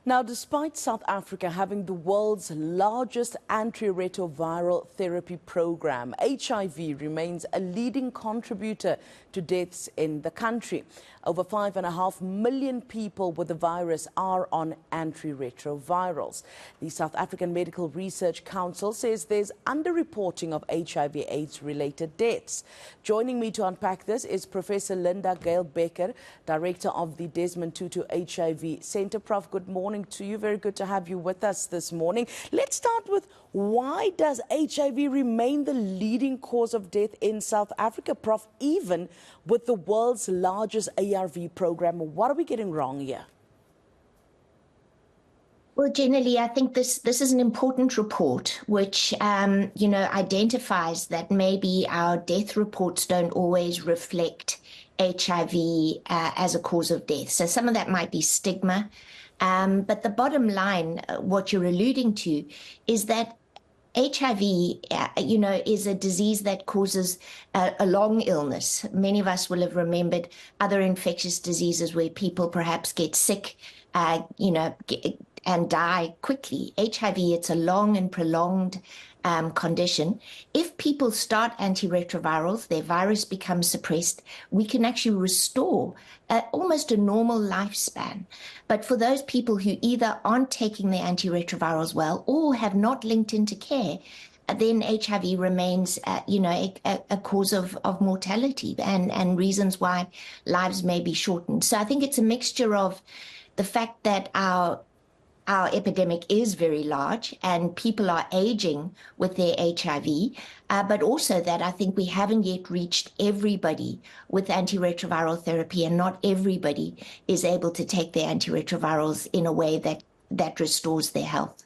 Now, despite South Africa having the world's largest antiretroviral therapy program, HIV remains a leading contributor to deaths in the country. Over 5.5 million people with the virus are on antiretrovirals. The South African Medical Research Council says there's underreporting of HIV AIDS related deaths. Joining me to unpack this is Professor Linda Gail Becker, Director of the Desmond Tutu HIV Centre. Prof, good morning to you. Very good to have you with us this morning. Let's start with, why does HIV remain the leading cause of death in South Africa, Prof, even with the world's largest ARV program? What are we getting wrong here? Well, generally, I think this is an important report, which, identifies that maybe our death reports don't always reflect HIV as a cause of death. So some of that might be stigma. But the bottom line, what you're alluding to, is that HIV, is a disease that causes a long illness. Many of us will have remembered other infectious diseases where people perhaps get sick, and die quickly. HIV, it's a long and prolonged condition. If people start antiretrovirals, their virus becomes suppressed, we can actually restore almost a normal lifespan. But for those people who either aren't taking their antiretrovirals well or have not linked into care, then HIV remains, a cause of mortality and reasons why lives may be shortened. So I think it's a mixture of the fact that our epidemic is very large and people are aging with their HIV, but also that I think we haven't yet reached everybody with antiretroviral therapy, and not everybody is able to take their antiretrovirals in a way that restores their health.